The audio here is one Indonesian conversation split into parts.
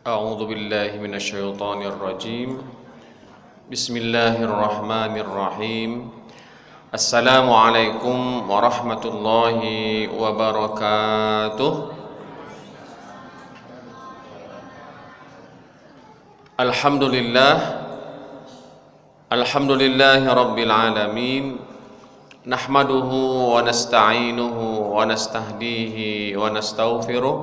أعوذ بالله من الشيطان الرجيم. بسم الله الرحمن الرحيم. السلام عليكم ورحمة الله وبركاته. الحمد لله الحمد لله رب العالمين. نحمده ونستعينه ونستهديه ونستغفره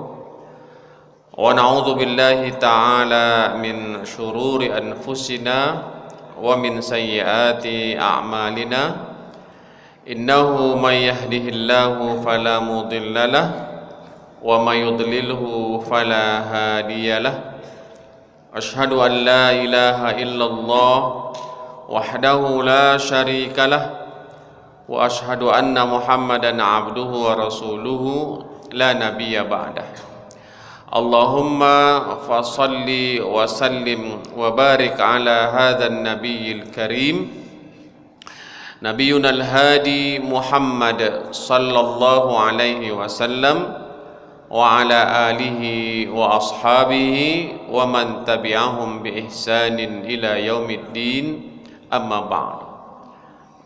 ونعوذ بالله تعالى من شرور أنفسنا ومن سيئات أعمالنا. إنه من يهده الله فلا مضل له ومن يضلله فلا هادي له. أشهد أن لا إله إلا الله وحده لا شريك له وأشهد أن محمدا عبده ورسوله لا نبي بعده. Allahumma fasalli wa sallim wa barik ala hadha an-nabiy al-karim nabiyuna al-hadi Muhammad sallallahu alaihi wasallam wa ala alihi wa ashabihi wa man tabi'ahum bi ihsanin ila yaumiddin, amma ba'd.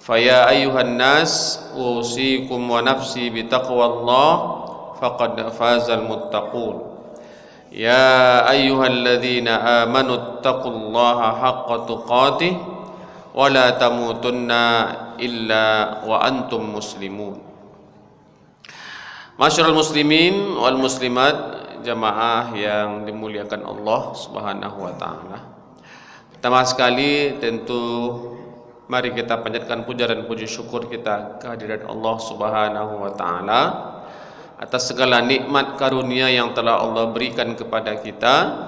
Faya ayyuhan nas, usikum wa nafsi bi taqwallah, faqad fazal muttaqun. Ya ayyuhalladzina amanu taqullaha haqqa tuqatih wa la tamutunna illa wa antum muslimun. Masyarul muslimin wal muslimat, jamaah yang dimuliakan Allah Subhanahu wa taala. Pertama sekali tentu mari kita panjatkan puja dan puji syukur kita kehadirat Allah Subhanahu wa taala atas segala nikmat karunia yang telah Allah berikan kepada kita,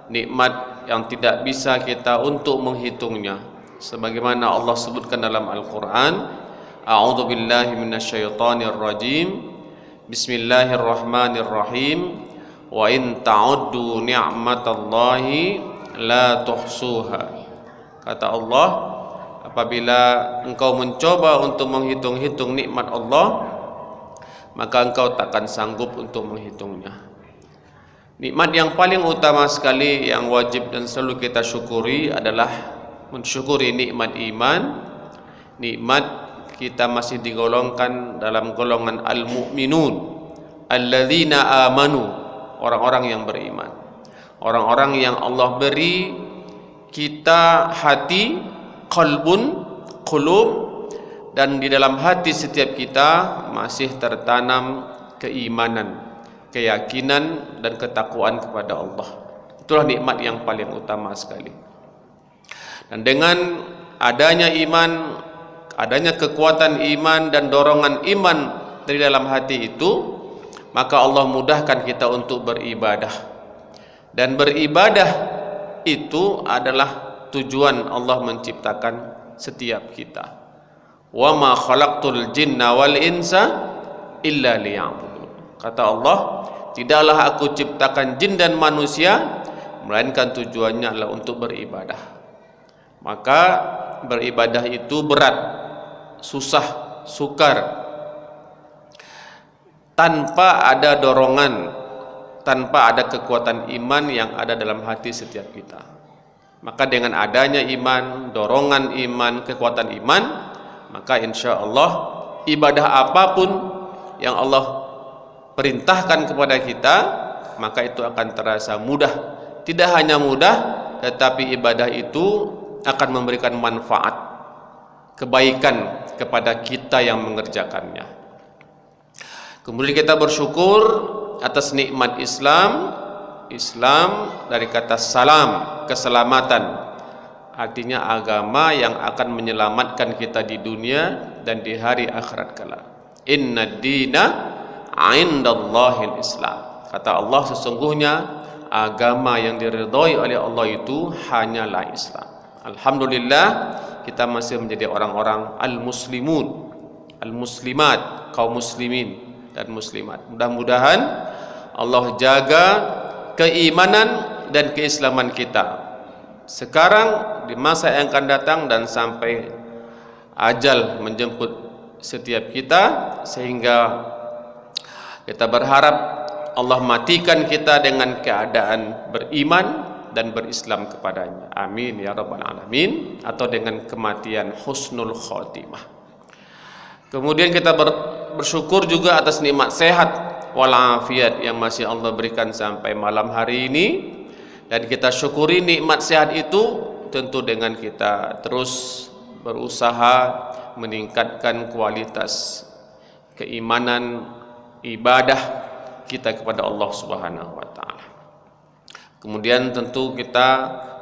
nikmat yang tidak bisa kita untuk menghitungnya, sebagaimana Allah sebutkan dalam Al-Quran. A'udzu billahi minasyaitonir rajim. Bismillahirrahmanirrahim. Wa in ta'uddu ni'matallahi la tuhsuha. Kata Allah, apabila engkau mencoba untuk menghitung-hitung nikmat Allah, maka engkau takkan sanggup untuk menghitungnya. Nikmat yang paling utama sekali yang wajib dan selalu kita syukuri adalah mensyukuri nikmat iman. Nikmat kita masih digolongkan dalam golongan al-mu'minun, alladzina amanu, orang-orang yang beriman, orang-orang yang Allah beri kita hati, qalbun, qulub, dan di dalam hati setiap kita masih tertanam keimanan, keyakinan dan ketakwaan kepada Allah. Itulah nikmat yang paling utama sekali. Dan dengan adanya iman, adanya kekuatan iman dan dorongan iman dari dalam hati itu, maka Allah mudahkan kita untuk beribadah. Dan beribadah itu adalah tujuan Allah menciptakan setiap kita. Wa ma khalaqtul jinna wal insa illa liya'budun. Kata Allah, tidaklah aku ciptakan jin dan manusia melainkan tujuannya adalah untuk beribadah. Maka beribadah itu berat, susah, sukar, tanpa ada dorongan, tanpa ada kekuatan iman yang ada dalam hati setiap kita. Maka dengan adanya iman, dorongan iman, kekuatan iman, maka insya Allah ibadah apapun yang Allah perintahkan kepada kita, maka itu akan terasa mudah. Tidak hanya mudah, tetapi ibadah itu akan memberikan manfaat, kebaikan kepada kita yang mengerjakannya. Kemudian kita bersyukur atas nikmat Islam. Islam dari kata salam, keselamatan, artinya agama yang akan menyelamatkan kita di dunia dan di hari akhirat kala. Inna dina 'indallahil Islam. Kata Allah, sesungguhnya agama yang diridhoi oleh Allah itu hanyalah Islam. Alhamdulillah kita masih menjadi orang-orang al-muslimun, al-muslimat, kaum muslimin dan muslimat. Mudah-mudahan Allah jaga keimanan dan keislaman kita sekarang, di masa yang akan datang, dan sampai ajal menjemput setiap kita, sehingga kita berharap Allah matikan kita dengan keadaan beriman dan berislam kepadanya. Amin ya rabbal alamin. Atau dengan kematian husnul khotimah. Kemudian kita bersyukur juga atas nikmat sehat walafiat yang masih Allah berikan sampai malam hari ini. Dan kita syukuri nikmat sehat itu tentu dengan kita terus berusaha meningkatkan kualitas keimanan ibadah kita kepada Allah Subhanahu wa taala. Kemudian tentu kita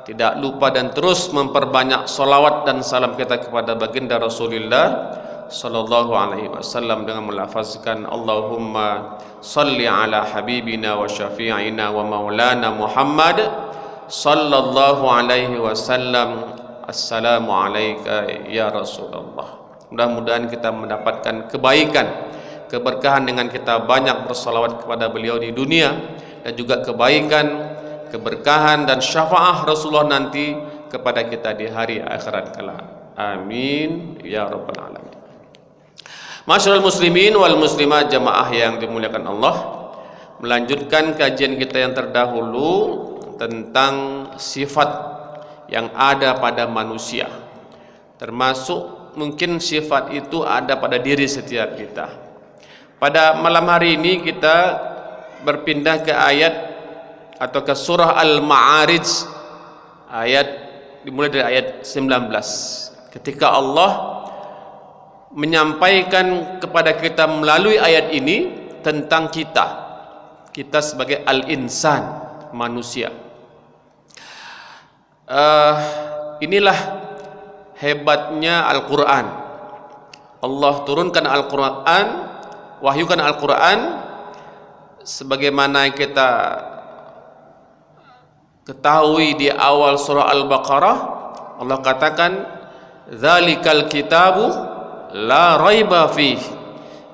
tidak lupa dan terus memperbanyak salawat dan salam kita kepada baginda Rasulullah sallallahu alaihi wasallam dengan melafazkan Allahumma salli ala habibina wa syafi'ina wa maulana Muhammad sallallahu alaihi wasallam. Assalamu alayka ya Rasulullah. Mudah-mudahan kita mendapatkan kebaikan, keberkahan dengan kita banyak bersalawat kepada beliau di dunia, dan juga kebaikan, keberkahan dan syafaah Rasulullah nanti kepada kita di hari akhirat kelak. Amin ya rabbal alamin. Masyarul muslimin wal muslimat jamaah yang dimuliakan Allah, melanjutkan kajian kita yang terdahulu tentang sifat yang ada pada manusia, termasuk mungkin sifat itu ada pada diri setiap kita. Pada malam hari ini kita berpindah ke ayat atau ke surah Al-Ma'arij, ayat dimulai dari ayat 19, ketika Allah menyampaikan kepada kita melalui ayat ini tentang kita sebagai al-insan, manusia. Inilah hebatnya Al-Quran. Allah turunkan Al-Quran, wahyukan Al-Quran, sebagaimana kita ketahui di awal surah Al-Baqarah, Allah katakan dzalikal kitabu la raiba fih.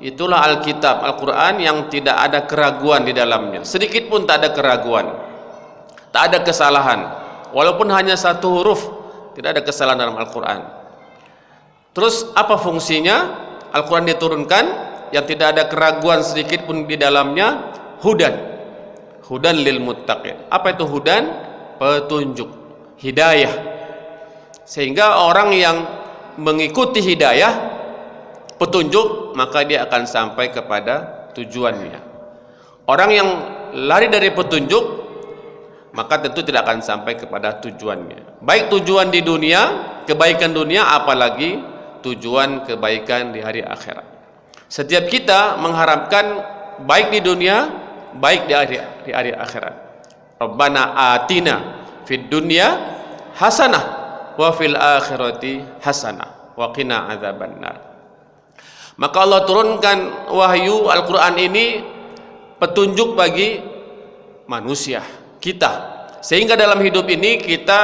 Itulah Alkitab, Al-Quran yang tidak ada keraguan di dalamnya, sedikit pun tak ada keraguan, tak ada kesalahan. Walaupun hanya satu huruf, tidak ada kesalahan dalam Al-Quran. Terus apa fungsinya Al-Quran diturunkan yang tidak ada keraguan sedikit pun di dalamnya? Hudan lil muttaqin. Apa itu hudan? Petunjuk, hidayah. Sehingga orang yang mengikuti hidayah, petunjuk, maka dia akan sampai kepada tujuannya. Orang yang lari dari petunjuk, maka tentu tidak akan sampai kepada tujuannya. Baik tujuan di dunia, kebaikan dunia, apalagi tujuan kebaikan di hari akhirat. Setiap kita mengharapkan baik di dunia, baik di hari akhirat. Rabbana atina fid dunya hasanah wa fil akhirati hasanah wa qina adzabannar. Maka Allah turunkan wahyu Al-Quran ini petunjuk bagi manusia, kita, sehingga dalam hidup ini kita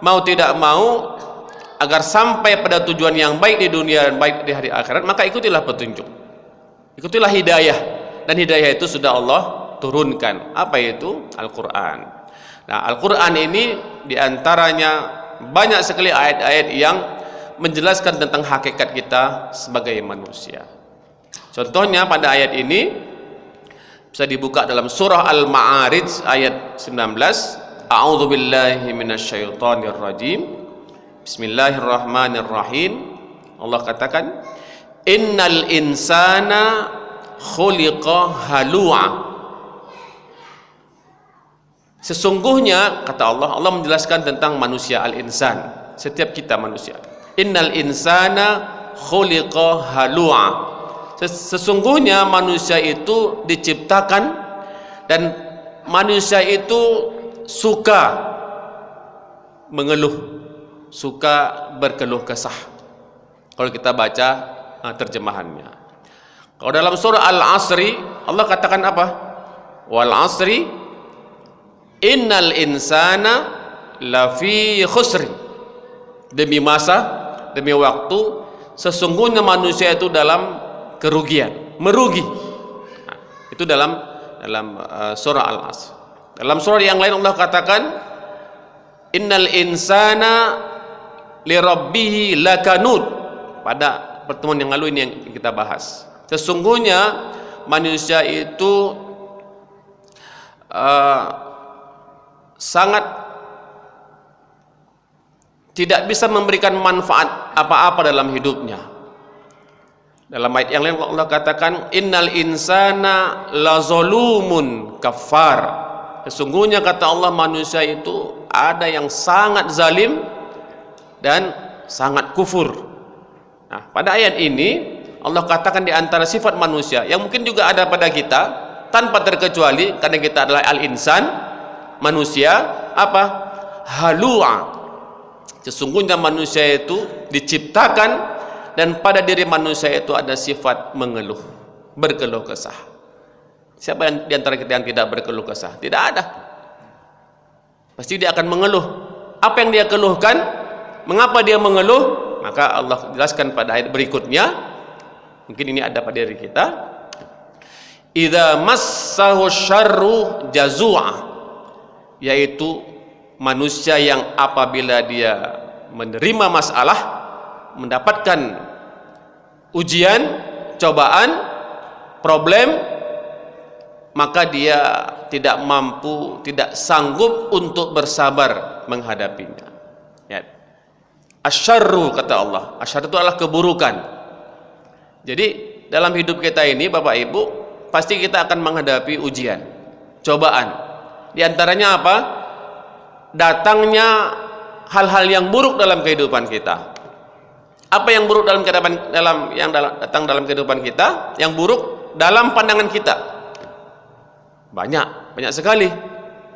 mau tidak mau, agar sampai pada tujuan yang baik di dunia dan baik di hari akhirat, maka ikutilah petunjuk, ikutilah hidayah. Dan hidayah itu sudah Allah turunkan. Apa itu? Al-Quran. Nah, Al-Quran ini diantaranya banyak sekali ayat-ayat yang menjelaskan tentang hakikat kita sebagai manusia. Contohnya pada ayat ini bisa dibuka dalam surah Al-Ma'arij ayat 19. A'udzubillahi minasyaitonir rajim. Bismillahirrahmanirrahim. Allah katakan, innal insana khuliqa halu'a. Sesungguhnya, kata Allah, Allah menjelaskan tentang manusia, al-insan, setiap kita manusia. Innal insana khuliqa halu'a. Sesungguhnya manusia itu diciptakan, dan manusia itu suka mengeluh, suka berkeluh kesah. Kalau kita baca terjemahannya. Kalau dalam surah Al-Asri, Allah katakan apa? Wal asri innal insana lafi khusri. Demi masa, demi waktu, sesungguhnya manusia itu dalam kerugian, merugi. Nah, itu dalam surah Al-Asr. Dalam surah yang lain Allah katakan, innal insana li rabbih lakanud. Pada pertemuan yang lalu ini yang kita bahas. Sesungguhnya manusia itu uh, sangat tidak bisa memberikan manfaat apa-apa dalam hidupnya. Dalam ayat yang lain Allah katakan, innal insana lazolumun kafar. Sesungguhnya kata Allah, manusia itu ada yang sangat zalim dan sangat kufur. Nah, pada ayat ini Allah katakan di antara sifat manusia yang mungkin juga ada pada kita tanpa terkecuali, karena kita adalah al-insan, manusia, apa? Halu'a. Sesungguhnya manusia itu diciptakan dan pada diri manusia itu ada sifat mengeluh, berkeluh kesah. Siapa yang di antara kita yang tidak berkeluh kesah? Tidak ada. Pasti dia akan mengeluh. Apa yang dia keluhkan? Mengapa dia mengeluh? Maka Allah jelaskan pada ayat berikutnya. Mungkin ini ada pada diri kita. Idza massahu syarru jazua, yaitu manusia yang apabila dia menerima masalah, mendapatkan ujian, cobaan, problem, maka dia tidak mampu, tidak sanggup untuk bersabar menghadapinya. Ya. Asyarru kata Allah. Asyarru itu adalah keburukan. Jadi dalam hidup kita ini Bapak Ibu, pasti kita akan menghadapi ujian, cobaan. Di antaranya apa? Datangnya hal-hal yang buruk dalam kehidupan kita. Apa yang buruk dalam kehidupan, datang dalam kehidupan kita? Yang buruk dalam pandangan kita. Banyak sekali.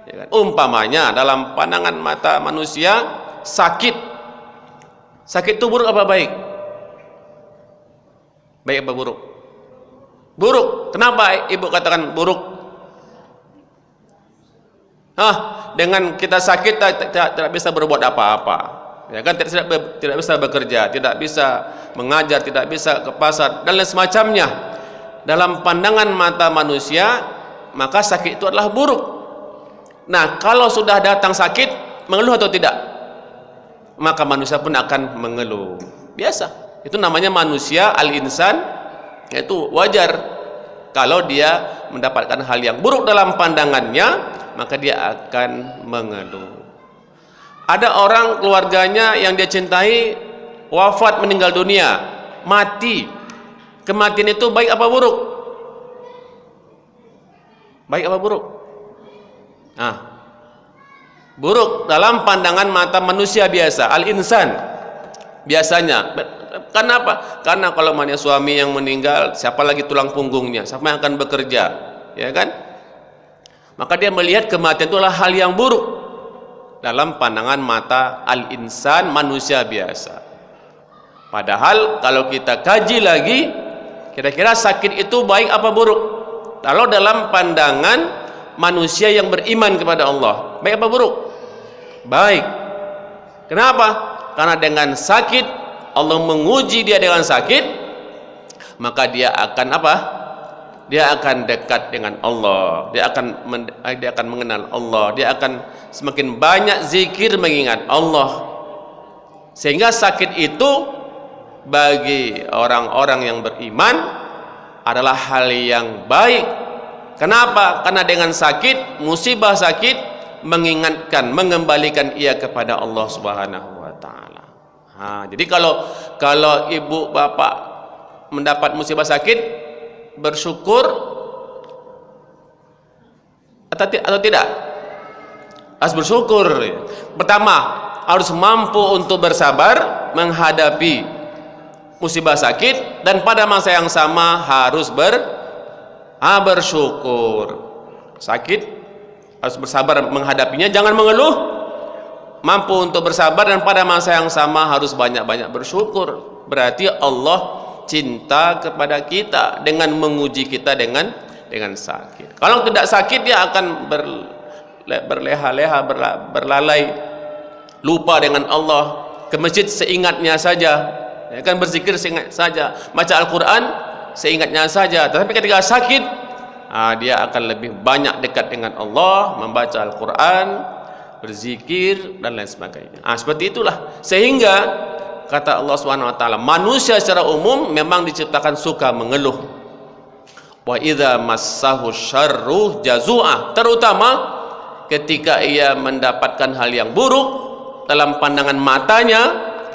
Ya kan? Umpamanya dalam pandangan mata manusia, sakit. Sakit itu buruk apa baik? Baik apa buruk? Buruk. Kenapa ibu katakan buruk? Dengan kita sakit tidak bisa berbuat apa-apa. Ya kan, tidak bisa bekerja, tidak bisa mengajar, tidak bisa ke pasar dan lain semacamnya. Dalam pandangan mata manusia, maka sakit itu adalah buruk. Nah, kalau sudah datang sakit, mengeluh atau tidak? Maka manusia pun akan mengeluh. Biasa. Itu namanya manusia al-insan, yaitu wajar. Kalau dia mendapatkan hal yang buruk dalam pandangannya, maka dia akan mengeluh. Ada orang keluarganya yang dia cintai wafat, meninggal dunia, mati. Kematian itu baik apa buruk? Baik apa buruk? Buruk dalam pandangan mata manusia biasa, al-insan. Biasanya. Kenapa? Karena kalau mana suami yang meninggal, siapa lagi tulang punggungnya? Siapa yang akan bekerja? Ya kan? Maka dia melihat kematian itu adalah hal yang buruk dalam pandangan mata al-insan, manusia biasa. Padahal kalau kita kaji lagi, kira-kira sakit itu baik apa buruk? Kalau dalam pandangan manusia yang beriman kepada Allah, baik apa buruk? Baik. Kenapa? Karena dengan sakit Allah menguji dia dengan sakit, maka dia akan apa? Dia akan dekat dengan Allah, dia akan mengenal Allah, dia akan semakin banyak zikir mengingat Allah, sehingga sakit itu bagi orang-orang yang beriman adalah hal yang baik. Kenapa? Karena dengan sakit, musibah sakit mengingatkan, mengembalikan ia kepada Allah Subhanahu wa taala. Jadi kalau ibu bapak mendapat musibah sakit, bersyukur atau tidak? Harus bersyukur. Pertama, harus mampu untuk bersabar menghadapi musibah sakit, dan pada masa yang sama harus bersyukur. Sakit harus bersabar menghadapinya, jangan mengeluh. Mampu untuk bersabar dan pada masa yang sama harus banyak-banyak bersyukur. Berarti Allah cinta kepada kita dengan menguji kita dengan sakit. Kalau tidak sakit, dia akan berleha-leha, berlalai, lupa dengan Allah, ke masjid seingatnya saja, ya kan, berzikir seingat saja, baca Al-Quran seingatnya saja. Tetapi ketika sakit, dia akan lebih banyak dekat dengan Allah, membaca Al-Quran, berzikir dan lain sebagainya. Seperti itulah, sehingga kata Allah Subhanahu wa taala, manusia secara umum memang diciptakan suka mengeluh. Wa idza massahu syarru jazua, terutama ketika ia mendapatkan hal yang buruk dalam pandangan matanya,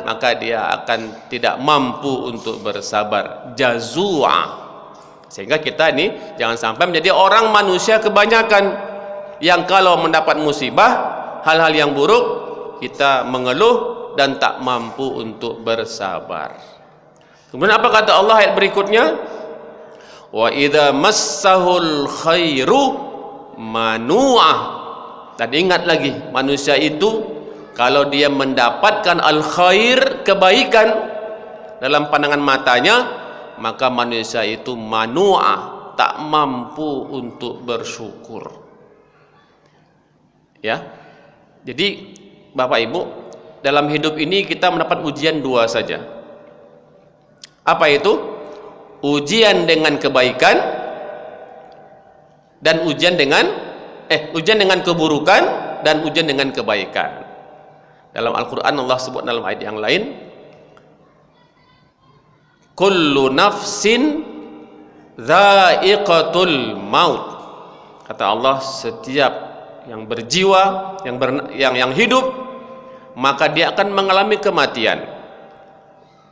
maka dia akan tidak mampu untuk bersabar. Jazua. Sehingga kita ini jangan sampai menjadi orang manusia kebanyakan yang kalau mendapat musibah, hal-hal yang buruk, kita mengeluh dan tak mampu untuk bersabar. Kemudian apa kata Allah ayat berikutnya? Wa idza massahul khairu manu'ah. Dan ingat lagi, manusia itu kalau dia mendapatkan al-khair, kebaikan dalam pandangan matanya, maka manusia itu manu'ah, tak mampu untuk bersyukur. Ya. Jadi Bapak Ibu, dalam hidup ini kita mendapat ujian dua saja. Apa itu? Ujian dengan kebaikan dan ujian dengan keburukan dan ujian dengan kebaikan. Dalam Al-Qur'an Allah sebut dalam ayat yang lain, kullu nafsin dha'iqatul maut. Kata Allah, setiap yang berjiwa, yang hidup, maka dia akan mengalami kematian.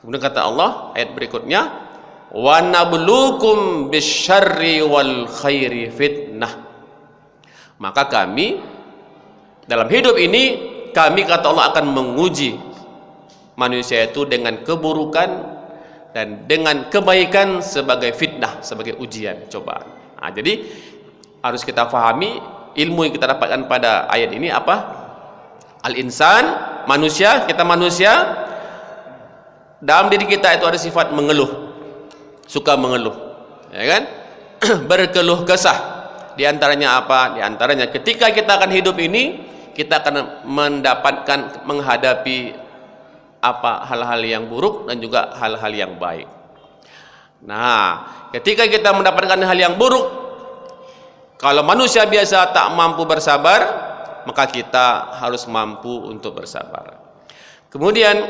Kemudian kata Allah ayat berikutnya, wa nabluukum bisyarri wal khairi fitnah. Maka kami dalam hidup ini, kami kata Allah akan menguji manusia itu dengan keburukan dan dengan kebaikan sebagai fitnah, sebagai ujian, cobaan. Nah, jadi harus kita fahami ilmu yang kita dapatkan pada ayat ini apa? Al-insan, manusia, kita manusia, dalam diri kita itu ada sifat mengeluh, suka mengeluh, ya kan? Berkeluh kesah. Di antaranya apa? Di antaranya ketika kita akan hidup ini, kita akan mendapatkan, menghadapi apa hal-hal yang buruk dan juga hal-hal yang baik. Nah, ketika kita mendapatkan hal yang buruk, kalau manusia biasa tak mampu bersabar, maka kita harus mampu untuk bersabar. Kemudian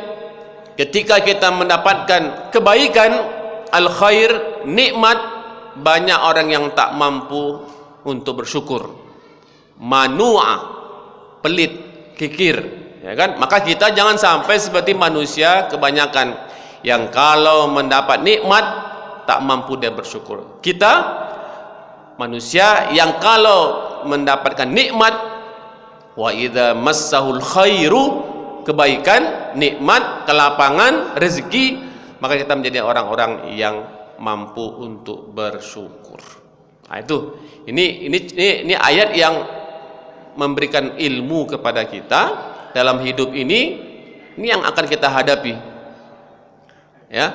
ketika kita mendapatkan kebaikan, al-khair, nikmat, banyak orang yang tak mampu untuk bersyukur. Manu'ah, pelit, kikir, ya kan? Maka kita jangan sampai seperti manusia kebanyakan yang kalau mendapat nikmat tak mampu dia bersyukur. Kita manusia yang kalau mendapatkan nikmat, wa idza massahul khairu, kebaikan, nikmat, kelapangan, rezeki, maka kita menjadi orang-orang yang mampu untuk bersyukur. Nah, itu ini ayat yang memberikan ilmu kepada kita dalam hidup ini yang akan kita hadapi, ya,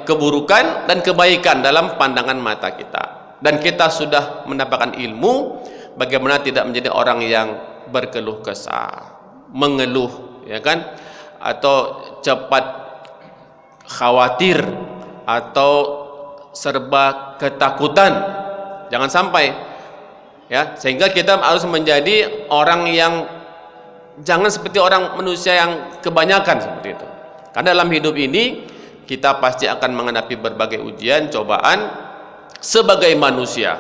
keburukan dan kebaikan dalam pandangan mata kita. Dan kita sudah mendapatkan ilmu bagaimana tidak menjadi orang yang berkeluh kesah, mengeluh, ya kan, atau cepat khawatir atau serba ketakutan. Jangan sampai, ya, sehingga kita harus menjadi orang yang jangan seperti orang manusia yang kebanyakan seperti itu. Karena dalam hidup ini kita pasti akan menghadapi berbagai ujian, cobaan sebagai manusia.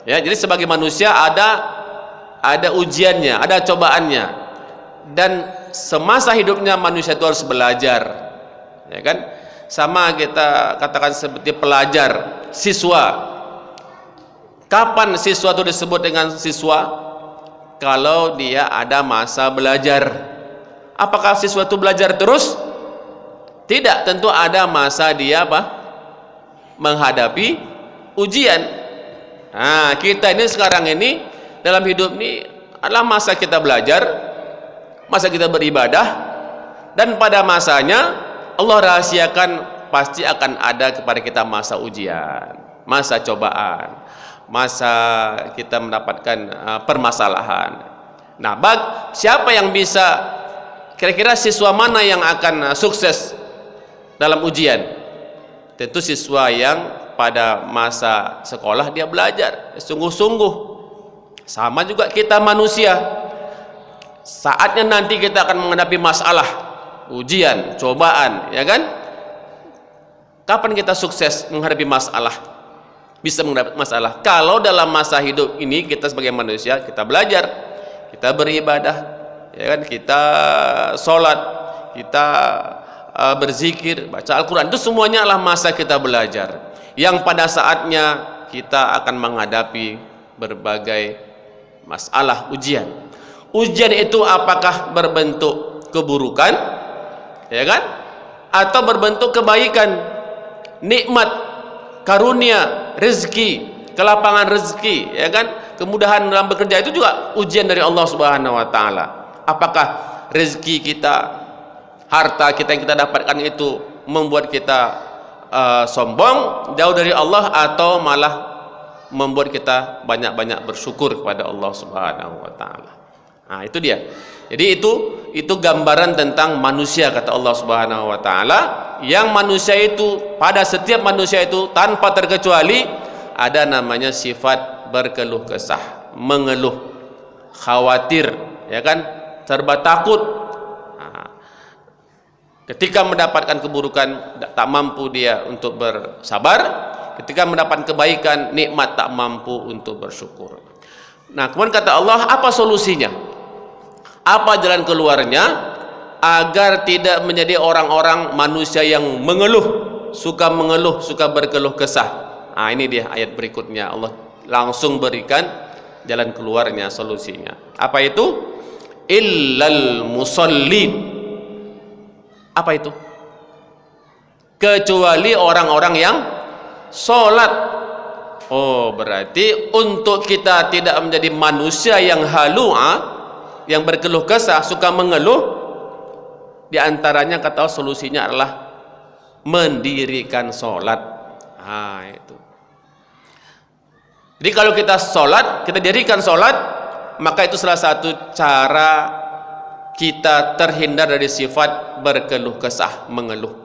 Ya, jadi sebagai manusia ada ujiannya, ada cobaannya. Dan semasa hidupnya manusia itu harus belajar. Ya kan? Sama kita katakan seperti pelajar, siswa. Kapan siswa itu disebut dengan siswa? Kalau dia ada masa belajar. Apakah siswa itu belajar terus? Tidak, tentu ada masa dia apa? Menghadapi ujian. Nah, kita ini sekarang ini dalam hidup ini adalah masa kita belajar, masa kita beribadah, dan pada masanya Allah rahasiakan pasti akan ada kepada kita masa ujian, masa cobaan, masa kita mendapatkan permasalahan. Nah, siapa yang bisa, kira-kira siswa mana yang akan sukses dalam ujian? Tentu siswa yang pada masa sekolah dia belajar sungguh-sungguh. Sama juga kita manusia, saatnya nanti kita akan menghadapi masalah, ujian, cobaan, ya kan? Kapan kita sukses menghadapi masalah? bisa menghadapi masalah. Kalau dalam masa hidup ini kita sebagai manusia, kita belajar, kita beribadah, ya kan, kita sholat, kita berzikir, baca Al-Quran, itu semuanya adalah masa kita belajar, yang pada saatnya kita akan menghadapi berbagai masalah, ujian. Ujian itu apakah berbentuk keburukan, ya kan, atau berbentuk kebaikan, nikmat, karunia, rezeki, kelapangan rezeki, ya kan, kemudahan dalam bekerja, itu juga ujian dari Allah Subhanahu wa taala. Apakah rezeki kita, harta kita yang kita dapatkan itu membuat kita sombong, jauh dari Allah, atau malah membuat kita banyak-banyak bersyukur kepada Allah Subhanahu wa taala. Nah, itu dia. Jadi itu gambaran tentang manusia, kata Allah Subhanahu wa taala, yang manusia itu, pada setiap manusia itu tanpa terkecuali ada namanya sifat berkeluh kesah, mengeluh, khawatir, ya kan, serba takut. Nah, ketika mendapatkan keburukan tak mampu dia untuk bersabar, ketika mendapatkan kebaikan, nikmat, tak mampu untuk bersyukur. Nah, kemudian kata Allah, apa solusinya? Apa jalan keluarnya agar tidak menjadi orang-orang manusia yang mengeluh, suka berkeluh kesah? Nah, ini dia ayat berikutnya, Allah langsung berikan jalan keluarnya, solusinya. Apa itu? Illal musallin. Apa itu? Kecuali orang-orang yang sholat. Oh, berarti untuk kita tidak menjadi manusia yang halu'a, yang berkeluh kesah, suka mengeluh, diantaranya kata solusinya adalah mendirikan sholat. Nah, itu. Jadi kalau kita sholat, kita dirikan sholat, maka itu salah satu cara kita terhindar dari sifat berkeluh kesah, mengeluh.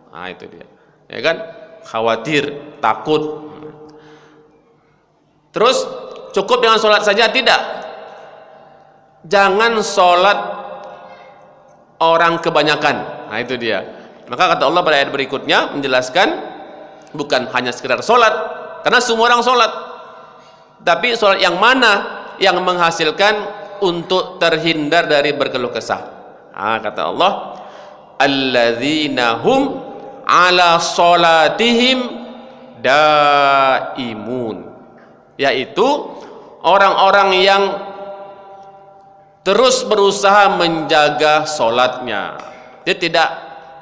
Nah, itu dia, ya kan, khawatir, takut. Terus cukup dengan sholat saja? Tidak. Jangan sholat orang kebanyakan. Nah, itu dia. Maka kata Allah pada ayat berikutnya menjelaskan, bukan hanya sekedar sholat, karena semua orang sholat, tapi sholat yang mana yang menghasilkan untuk terhindar dari berkeluh kesah. Nah, kata Allah, alladzina hum ala sholatihim daimun, yaitu orang-orang yang terus berusaha menjaga sholatnya. Dia tidak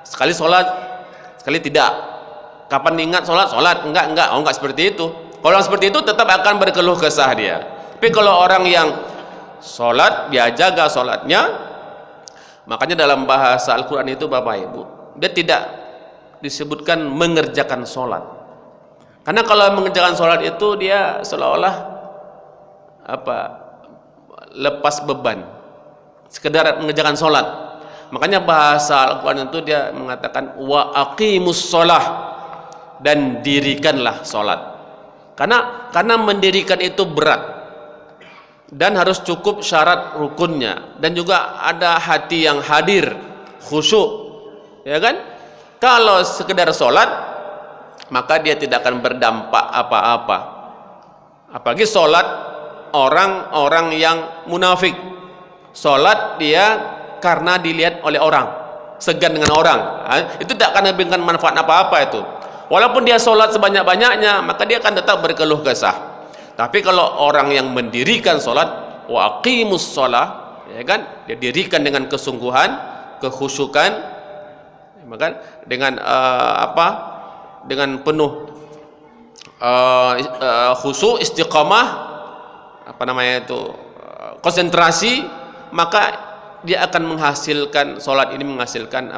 sekali sholat, sekali tidak. Kapan ingat sholat, sholat. Enggak. Oh, enggak seperti itu. Kalau orang seperti itu tetap akan berkeluh kesah dia. Tapi kalau orang yang sholat, dia jaga sholatnya, makanya dalam bahasa Al-Quran itu Bapak Ibu, dia tidak disebutkan mengerjakan sholat. Karena kalau mengerjakan sholat itu dia seolah-olah lepas beban, sekedar mengerjakan sholat. Makanya bahasa Al-Quran itu dia mengatakan wa aqimus sholah, dan dirikanlah sholat. Karena mendirikan itu berat dan harus cukup syarat rukunnya, dan juga ada hati yang hadir, khusyuk, ya kan. Kalau sekedar sholat, maka dia tidak akan berdampak apa-apa. Apalagi sholat orang-orang yang munafik, sholat dia karena dilihat oleh orang, segan dengan orang, itu tidak akan memberikan manfaat apa-apa itu. Walaupun dia sholat sebanyak-banyaknya, maka dia akan tetap berkeluh kesah. Tapi kalau orang yang mendirikan sholat, wa aqimus sholah, ya kan, dia dirikan dengan kesungguhan, kekhusyukan, maka dengan dengan penuh khusyuk, istiqamah, konsentrasi, maka dia akan menghasilkan, sholat ini menghasilkan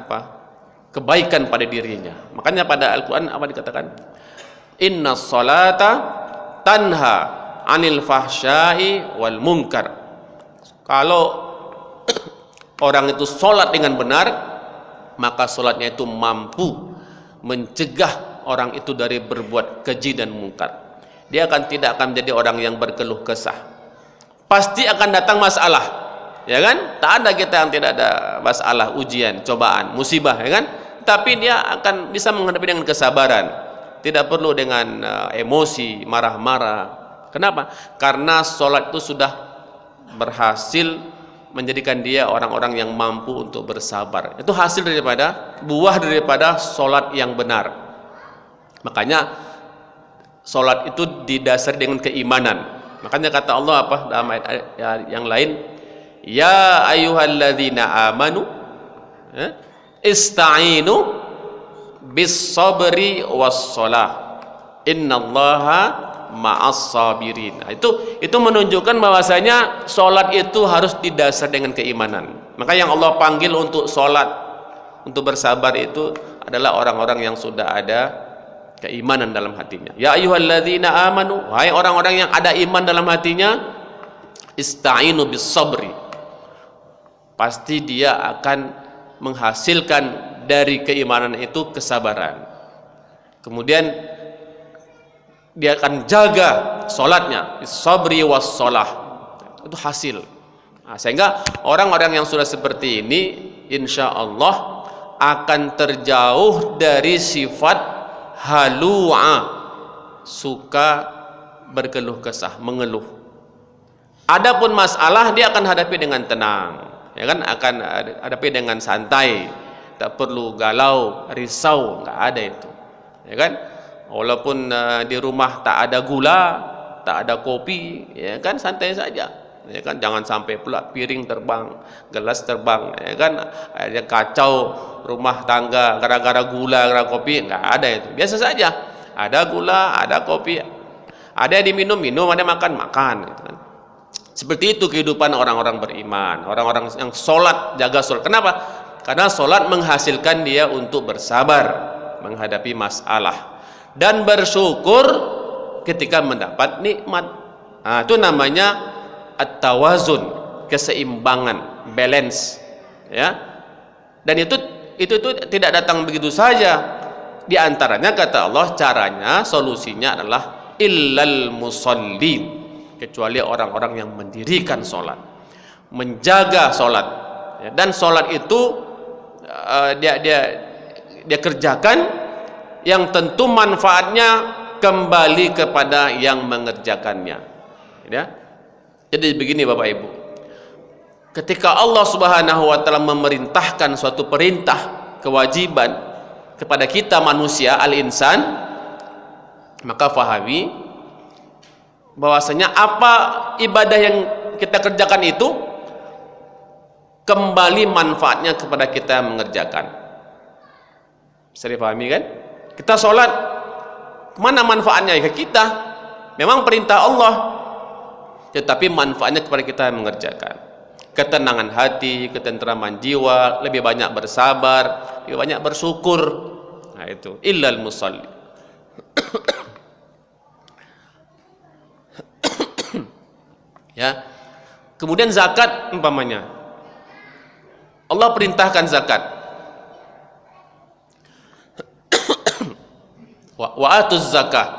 kebaikan pada dirinya. Makanya pada Al-Quran apa dikatakan? Inna sholata tanha anil fahsyai wal munkar. Kalau orang itu sholat dengan benar, maka sholatnya itu mampu mencegah orang itu dari berbuat keji dan mungkar. Dia tidak akan menjadi orang yang berkeluh kesah. Pasti akan datang masalah, ya kan? Tak ada kita yang tidak ada masalah, ujian, cobaan, musibah, ya kan? Tapi dia akan bisa menghadapi dengan kesabaran, tidak perlu dengan emosi, marah-marah. Kenapa? Karena sholat itu sudah berhasil menjadikan dia orang-orang yang mampu untuk bersabar. Itu hasil daripada, buah daripada sholat yang benar. Makanya sholat itu didasari dengan keimanan. Makanya kata Allah apa dalam ayat yang lain, ya ayyuhalladzina amanu ista'inu bis sabri was shalah innallaha ma'as sabirin. Nah, itu menunjukkan bahwasanya sholat itu harus didasar dengan keimanan. Maka yang Allah panggil untuk sholat, untuk bersabar itu adalah orang-orang yang sudah ada keimanan dalam hatinya. Ya ayyuhalladzina amanu, wahai orang-orang yang ada iman dalam hatinya, ista'inu bis sabri, pasti dia akan menghasilkan dari keimanan itu kesabaran. Kemudian dia akan jaga sholatnya, sabri was sholah, itu hasil. Nah, sehingga orang-orang yang sudah seperti ini insya Allah akan terjauh dari sifat halu'a, suka berkeluh kesah, mengeluh. Adapun masalah dia akan hadapi dengan tenang, ya kan, akan hadapi dengan santai, tak perlu galau, risau, nggak ada itu, ya kan. Walaupun di rumah tak ada gula, tak ada kopi, ya kan, santai saja, ya kan. Jangan sampai pula piring terbang, gelas terbang, ya kan, ada kacau rumah tangga gara-gara gula, gara-gara kopi, nggak ada itu. Biasa saja, ada gula, ada kopi, ada yang diminum, ada makan, gitu kan. Seperti itu kehidupan orang-orang beriman, orang-orang yang sholat, jaga sholat. Kenapa? Karena sholat menghasilkan dia untuk bersabar menghadapi masalah dan bersyukur ketika mendapat nikmat. Nah, itu namanya at-tawazun, keseimbangan, balance, ya. Dan itu tidak datang begitu saja. Di antaranya kata Allah, caranya, solusinya adalah illal musallin, kecuali orang-orang yang mendirikan sholat, menjaga sholat, ya. Dan sholat itu dia kerjakan yang tentu manfaatnya kembali kepada yang mengerjakannya, ya. Jadi begini Bapak Ibu, ketika Allah Subhanahu wa taala memerintahkan suatu perintah kewajiban kepada kita manusia al-insan, maka fahami bahwasanya apa ibadah yang kita kerjakan itu kembali manfaatnya kepada kita yang mengerjakan. Bisa dipahami kan? Kita sholat, mana manfaatnya ke kita? Memang perintah Allah, tetapi manfaatnya kepada kita yang mengerjakan. Ketenangan hati, ketentraman jiwa, lebih banyak bersabar, lebih banyak bersyukur. Nah itu illal musalli. Ya. Kemudian zakat umpamanya, Allah perintahkan zakat. Wa atuz zakah,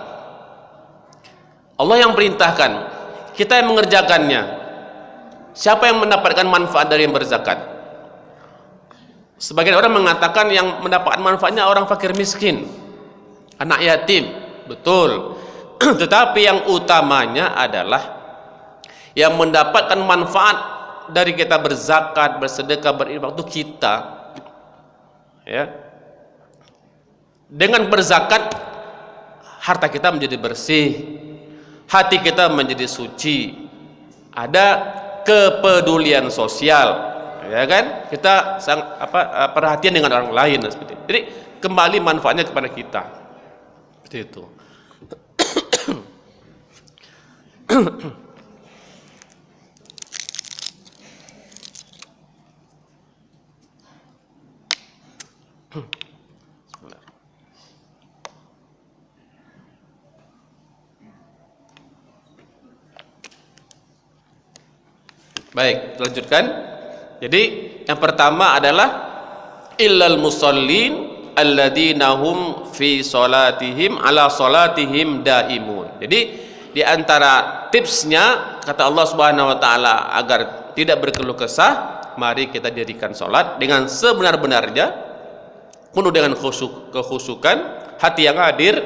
Allah yang perintahkan, kita yang mengerjakannya. Siapa yang mendapatkan manfaat dari yang berzakat? Sebagian orang mengatakan yang mendapatkan manfaatnya orang fakir miskin, anak yatim, betul. Tetapi yang utamanya adalah yang mendapatkan manfaat dari kita berzakat, bersedekah, berinfak itu kita, ya. Dengan berzakat harta kita menjadi bersih, hati kita menjadi suci, ada kepedulian sosial, ya kan, kita perhatian dengan orang lain, seperti itu. Jadi kembali manfaatnya kepada kita, seperti itu. Baik, lanjutkan. Jadi yang pertama adalah illal musallin alladzina hum fi salatihim ala salatihim daimun. Jadi di antara tipsnya kata Allah Subhanahu wa taala agar tidak berkeluh kesah, mari kita dirikan salat dengan sebenar-benarnya, penuh dengan khusyukan, hati yang hadir,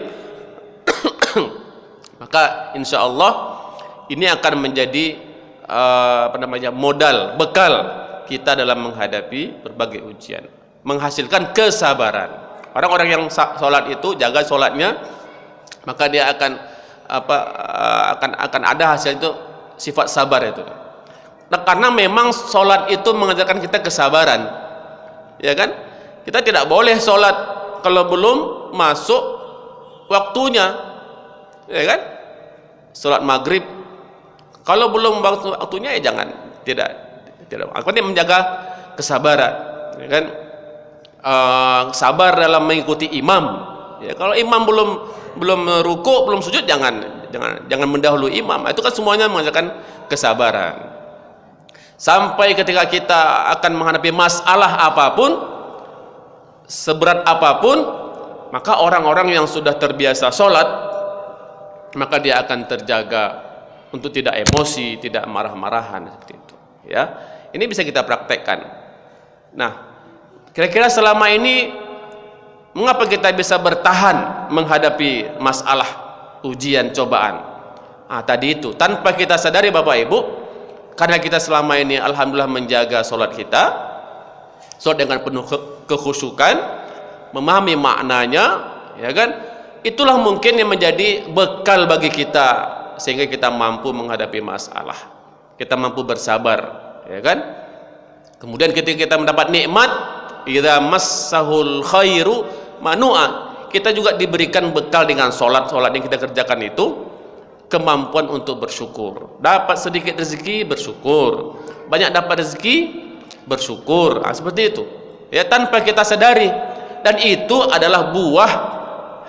Maka insya Allah ini akan menjadi modal, bekal kita dalam menghadapi berbagai ujian, menghasilkan kesabaran. Orang-orang yang sholat itu, jaga sholatnya, maka dia akan ada hasil itu, sifat sabar itu. Nah, karena memang sholat itu mengajarkan kita kesabaran, ya kan? Kita tidak boleh sholat kalau belum masuk waktunya, ya kan? Sholat maghrib kalau belum waktunya ya jangan, tidak. Artinya menjaga kesabaran, ya kan? Sabar dalam mengikuti imam. Ya, kalau imam belum ruku, belum sujud, jangan mendahului imam. Itu kan semuanya mengajarkan kesabaran. Sampai ketika kita akan menghadapi masalah apapun, seberat apapun, maka orang-orang yang sudah terbiasa sholat, maka dia akan terjaga untuk tidak emosi, tidak marah-marahan seperti itu. Ya, ini bisa kita praktekkan. Nah, kira-kira selama ini mengapa kita bisa bertahan menghadapi masalah, ujian, cobaan? Tadi itu tanpa kita sadari, Bapak Ibu, karena kita selama ini alhamdulillah menjaga sholat kita, sholat dengan penuh kekhusyukan, memahami maknanya, ya kan? Itulah mungkin yang menjadi bekal bagi kita sehingga kita mampu menghadapi masalah, kita mampu bersabar, ya kan? Kemudian ketika kita mendapat nikmat, idza massahul khairu manu'a, kita juga diberikan bekal dengan sholat yang kita kerjakan itu, kemampuan untuk bersyukur. Dapat sedikit rezeki, bersyukur. Banyak dapat rezeki, bersyukur. Seperti itu, ya, tanpa kita sadari. Dan itu adalah buah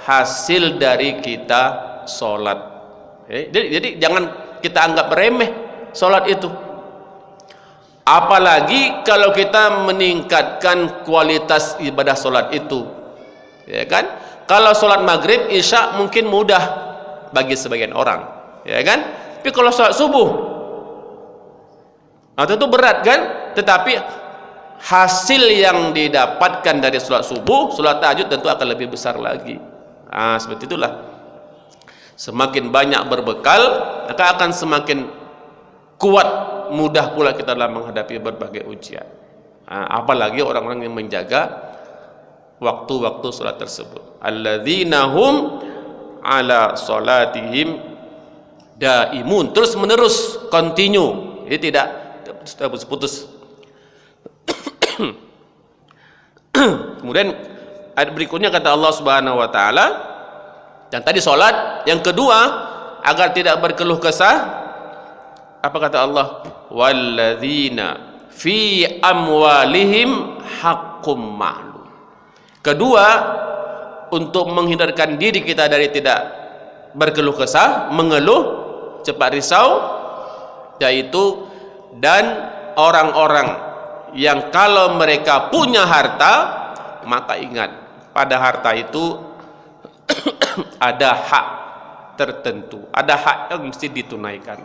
hasil dari kita sholat. Jadi jangan kita anggap remeh sholat itu. Apalagi kalau kita meningkatkan kualitas ibadah sholat itu, ya kan? Kalau sholat maghrib, isya mungkin mudah bagi sebagian orang, ya kan? Tapi kalau sholat subuh, itu berat kan? Tetapi hasil yang didapatkan dari sholat subuh, sholat tahajud tentu akan lebih besar lagi. Seperti itulah. Semakin banyak berbekal, maka akan semakin kuat, mudah pula kita dalam menghadapi berbagai ujian. Apalagi orang-orang yang menjaga waktu-waktu sholat tersebut. Alladzina hum ala sholatihim daimun, terus menerus, continue, jadi tidak putus-putus. Kemudian ayat berikutnya kata Allah Subhanahu wa taala, dan tadi sholat, yang kedua agar tidak berkeluh kesah, apa kata Allah? Walladzina fi amwalihim haqqum ma'lum. Kedua, untuk menghindarkan diri kita dari tidak berkeluh kesah, mengeluh, cepat risau, yaitu dan orang-orang yang kalau mereka punya harta, maka ingat, pada harta itu ada hak tertentu, ada hak yang mesti ditunaikan.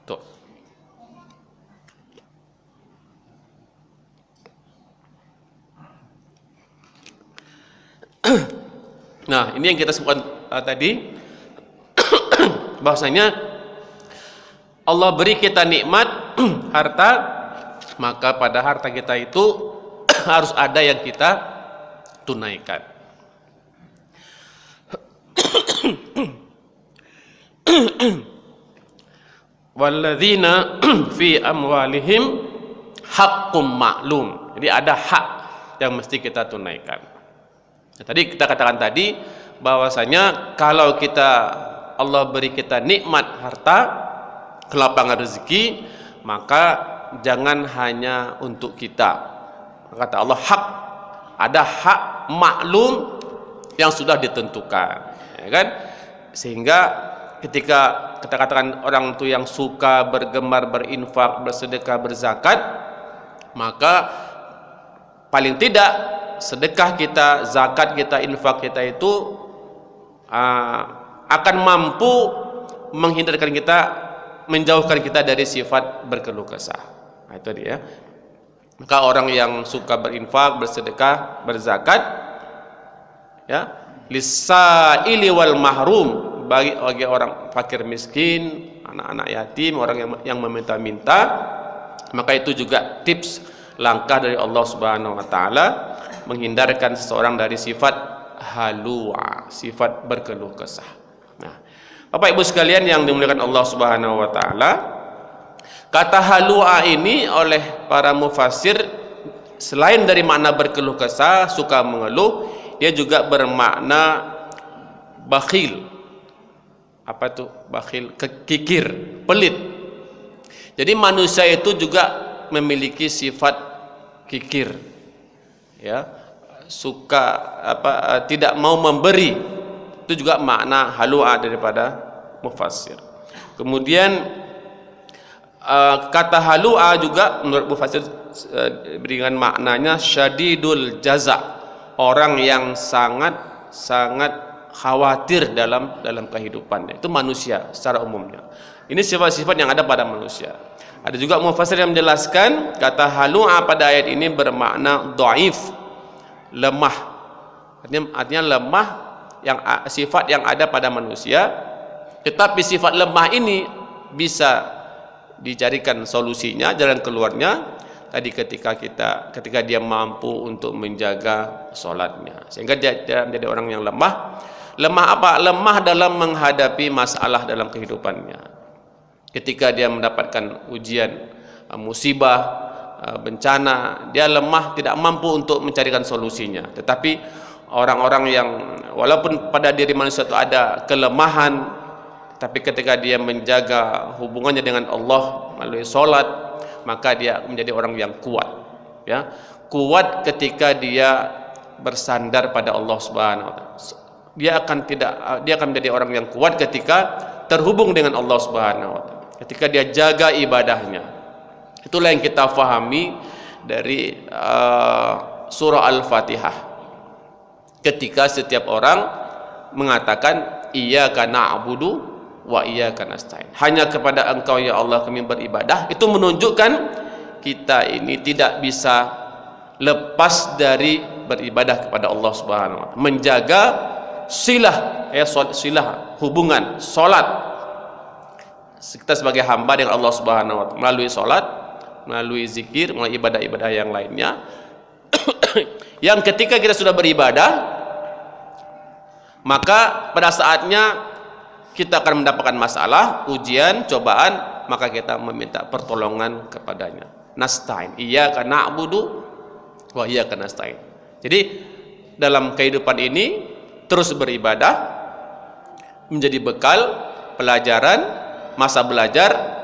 Tuh. Nah, ini yang kita sebutkan tadi, bahwasanya Allah beri kita nikmat harta, maka pada harta kita itu harus ada yang kita tunaikan. Walladzina fi amwalihim haqqum ma'lum. Jadi ada hak yang mesti kita tunaikan. Nah, tadi kita katakan tadi bahwasanya kalau Allah beri kita nikmat harta, kelapangan rezeki, maka jangan hanya untuk kita. Kata Allah, hak, ada hak maklum yang sudah ditentukan, ya kan? Sehingga ketika kita katakan orang itu yang suka bergemar berinfak, bersedekah, berzakat, maka paling tidak sedekah kita, zakat kita, infak kita itu akan mampu menghindarkan kita, menjauhkan kita dari sifat berkeluh kesah. Nah, itu dia. Maka orang yang suka berinfak, bersedekah, berzakat, ya, lisaili wal mahrum, bagi orang fakir miskin, anak-anak yatim, orang yang meminta-minta. Maka itu juga tips langkah dari Allah Subhanahu wa taala menghindarkan seseorang dari sifat halua, sifat berkeluh kesah. Nah, Bapak Ibu sekalian yang dimuliakan Allah Subhanahu wa taala, kata halua ini oleh para mufassir selain dari makna berkeluh kesah, suka mengeluh, dia juga bermakna bakhil. Apa itu bakhil? Kikir, pelit. Jadi manusia itu juga memiliki sifat kikir, ya, suka tidak mau memberi. Itu juga makna halua daripada mufassir. Kemudian kata halua juga menurut mufassir dengan maknanya syadidul jaza, orang yang sangat khawatir dalam kehidupannya. Itu manusia secara umumnya. Ini sifat-sifat yang ada pada manusia. Ada juga mufassir yang menjelaskan kata halua pada ayat ini bermakna dhaif, lemah. Artinya lemah, yang sifat yang ada pada manusia. Tetapi sifat lemah ini bisa dicarikan solusinya, jalan keluarnya tadi ketika dia mampu untuk menjaga sholatnya, sehingga dia menjadi orang yang lemah. Lemah apa? Lemah dalam menghadapi masalah dalam kehidupannya. Ketika dia mendapatkan ujian, musibah, bencana, dia lemah, tidak mampu untuk mencarikan solusinya. Tetapi orang-orang yang walaupun pada diri manusia itu ada kelemahan, tapi ketika dia menjaga hubungannya dengan Allah melalui sholat, maka dia menjadi orang yang kuat, ya, kuat ketika dia bersandar pada Allah Subhanahu wa taala. Dia akan menjadi orang yang kuat ketika terhubung dengan Allah Subhanahu wa taala, ketika dia jaga ibadahnya. Itulah yang kita fahami dari surah Al-Fatihah, ketika setiap orang mengatakan iyyaka na'budu wa iyyaka nasta'in, hanya kepada Engkau ya Allah kami beribadah. Itu menunjukkan kita ini tidak bisa lepas dari beribadah kepada Allah Subhanahu wa taala, menjaga silah, silah hubungan, salat. Kita sebagai hamba dengan Allah Subhanahu wa taala melalui salat, melalui zikir, melalui ibadah-ibadah yang lainnya. Yang ketika kita sudah beribadah, maka pada saatnya kita akan mendapatkan masalah, ujian, cobaan, maka kita meminta pertolongan kepadanya. Nasta'in, iyyaka na'budu wa iyyaka nasta'in. Jadi dalam kehidupan ini terus beribadah menjadi bekal pelajaran, masa belajar.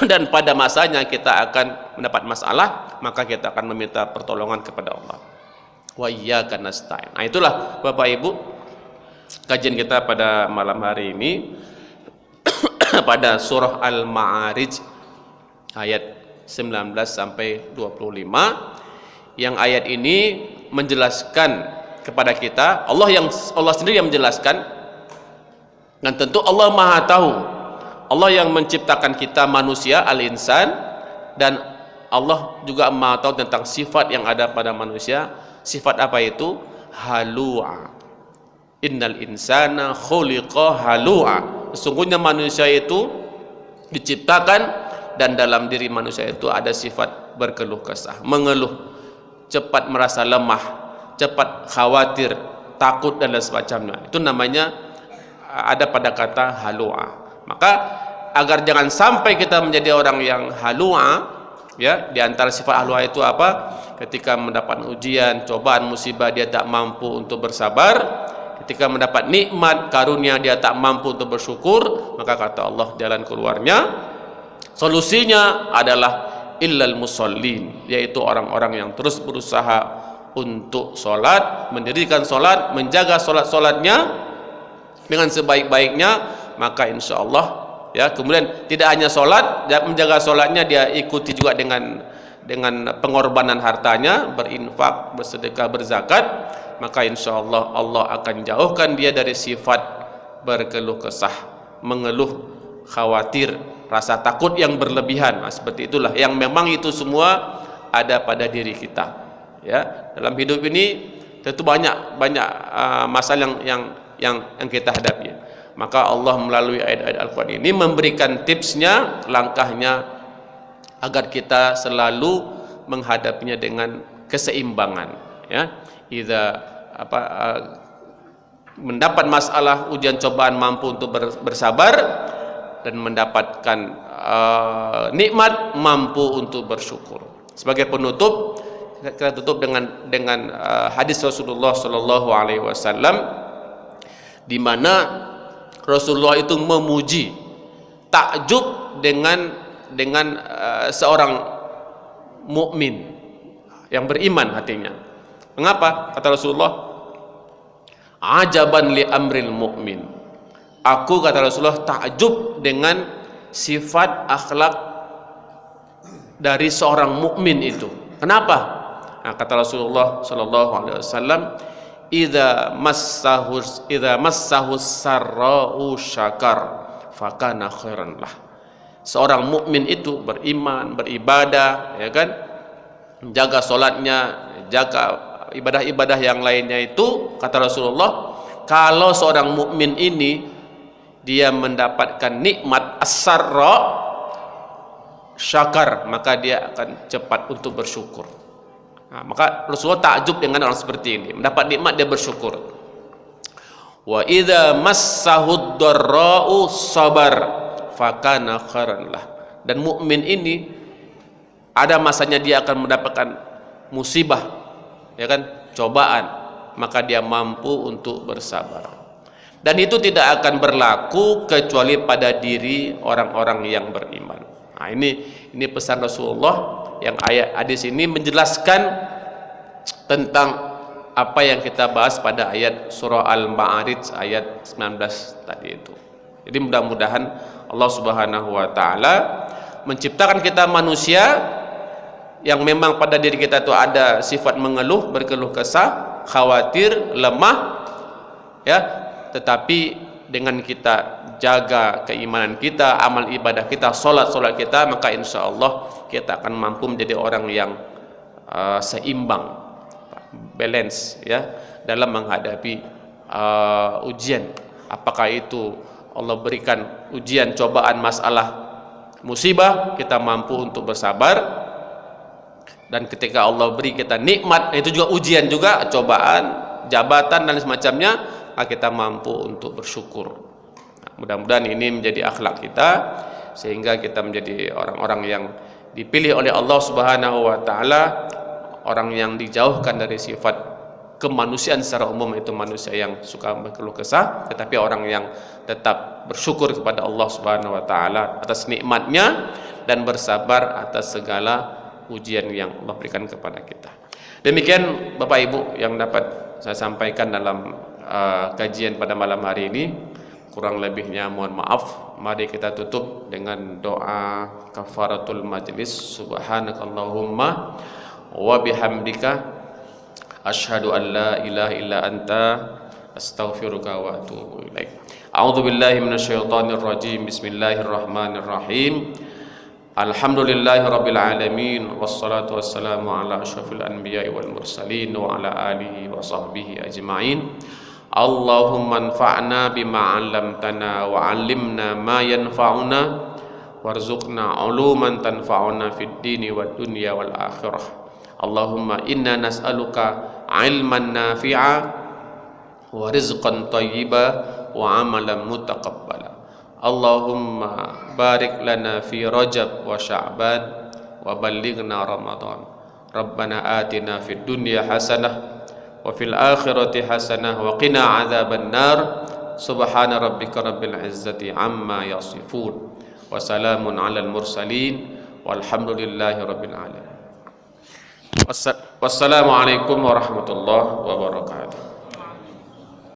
Dan pada masanya kita akan mendapat masalah, maka kita akan meminta pertolongan kepada Allah. Wa iyyaka nasta'in. Nah, itulah Bapak Ibu kajian kita pada malam hari ini pada surah Al-Ma'arij ayat 19 sampai 25, yang ayat ini menjelaskan kepada kita, Allah sendiri yang menjelaskan, dan tentu Allah Maha tahu. Allah yang menciptakan kita manusia, al-insan, dan Allah juga Maha tahu tentang sifat yang ada pada manusia. Sifat apa itu? Halua. Innal insana khuliqa halua. Sesungguhnya manusia itu diciptakan dan dalam diri manusia itu ada sifat berkeluh kesah, mengeluh, cepat merasa lemah, cepat khawatir, takut dan lain sebagainya. Itu namanya ada pada kata halua. Maka agar jangan sampai kita menjadi orang yang halua, ya, di antara sifat halua itu apa? Ketika mendapat ujian, cobaan, musibah, dia tak mampu untuk bersabar. Ketika mendapat nikmat, karunia, dia tak mampu untuk bersyukur. Maka kata Allah, jalan keluarnya, solusinya adalah illal musallin, yaitu orang-orang yang terus berusaha untuk sholat, mendirikan sholat, menjaga sholat-sholatnya dengan sebaik-baiknya. Maka insya Allah, ya, kemudian tidak hanya sholat, menjaga sholatnya, dia ikuti juga dengan pengorbanan hartanya, berinfak, bersedekah, berzakat. Maka insya Allah Allah akan jauhkan dia dari sifat berkeluh kesah, mengeluh, khawatir, rasa takut yang berlebihan. Nah, seperti itulah yang memang itu semua ada pada diri kita, ya. Dalam hidup ini tentu banyak masalah yang kita hadapi. Maka Allah melalui ayat-ayat Al-Quran ini memberikan tipsnya, langkahnya, agar kita selalu menghadapinya dengan keseimbangan. Ya, mendapat masalah, ujian, cobaan, mampu untuk bersabar, dan mendapatkan nikmat, mampu untuk bersyukur. Sebagai penutup, kita tutup dengan hadis Rasulullah Shallallahu Alaihi Wasallam, di mana Rasulullah itu memuji, takjub dengan seorang mukmin yang beriman hatinya. Mengapa? Kata Rasulullah, ajaban li amril mukmin. Aku, kata Rasulullah, takjub dengan sifat akhlak dari seorang mukmin itu. Kenapa? Nah, kata Rasulullah Shallallahu Alaihi Wasallam, idza massahu sarra'u syakar fakana khairan lah. Seorang mukmin itu beriman, beribadah, ya kan, menjaga solatnya, jaga ibadah-ibadah yang lainnya itu, kata Rasulullah, kalau seorang mukmin ini dia mendapatkan nikmat as-sarra syakar, maka dia akan cepat untuk bersyukur. Nah, maka Rasulullah takjub dengan orang seperti ini, mendapat nikmat dia bersyukur. Wa idza massahu dharra'u sabar fakana khairan lah. Dan mukmin ini ada masanya dia akan mendapatkan musibah, ya kan, cobaan, maka dia mampu untuk bersabar. Dan itu tidak akan berlaku kecuali pada diri orang-orang yang beriman. Nah, ini pesan Rasulullah, yang ayat hadis ini menjelaskan tentang apa yang kita bahas pada ayat surah Al-Ma'arij ayat 19 tadi itu. Jadi mudah-mudahan Allah Subhanahu wa taala menciptakan kita manusia yang memang pada diri kita itu ada sifat mengeluh, berkeluh kesah, khawatir, lemah, ya, tetapi dengan kita jaga keimanan kita, amal ibadah kita, solat kita, maka insya Allah kita akan mampu menjadi orang yang seimbang, balance, ya, dalam menghadapi ujian. Apakah itu Allah berikan ujian, cobaan, masalah, musibah, kita mampu untuk bersabar. Dan ketika Allah beri kita nikmat, itu juga ujian juga, cobaan, jabatan dan semacamnya, maka kita mampu untuk bersyukur. Nah, mudah-mudahan ini menjadi akhlak kita, sehingga kita menjadi orang-orang yang dipilih oleh Allah Subhanahu wa taala, orang yang dijauhkan dari sifat kemanusiaan secara umum, itu manusia yang suka berkeluh kesah, tetapi orang yang tetap bersyukur kepada Allah Subhanahu wa taala atas nikmatnya dan bersabar atas segala ujian yang Allah berikan kepada kita. Demikian Bapak Ibu yang dapat saya sampaikan dalam kajian pada malam hari ini. Kurang lebihnya mohon maaf. Mari kita tutup dengan doa kafaratul majlis. Subhanakallahumma wa bihamdika asyhadu an la ilaha illa anta astaghfiruka wa atubu ilaik. A'udzu billahi minasyaitonir rajim. Bismillahirrahmanirrahim. Alhamdulillahi rabbil alamin, wassalatu wassalamu ala asyrafil anbiya'i wal mursalin wa ala alihi wa sahbihi ajma'in. Allahumma anfa'na bima 'allamtana wa 'allimna ma yanfa'una warzuqna 'uluman tanfa'una fid dini wad dunya wal akhirah. Allahumma inna nas'aluka 'ilman nafi'a wa rizqan thayyiba wa 'amalan mutaqabbala. Allahumma barik lana fi Rajab wa Sya'ban wa ballighna Ramadan. Rabbana atina fid dunya hasanah wa fil akhirati hasanah wa qina adzaban nar. Subhana rabbika rabbil izzati amma yasifun wa salamun alal mursalin walhamdulillahi rabbil alamin. Wassalamu alaikum warahmatullahi wabarakatuh.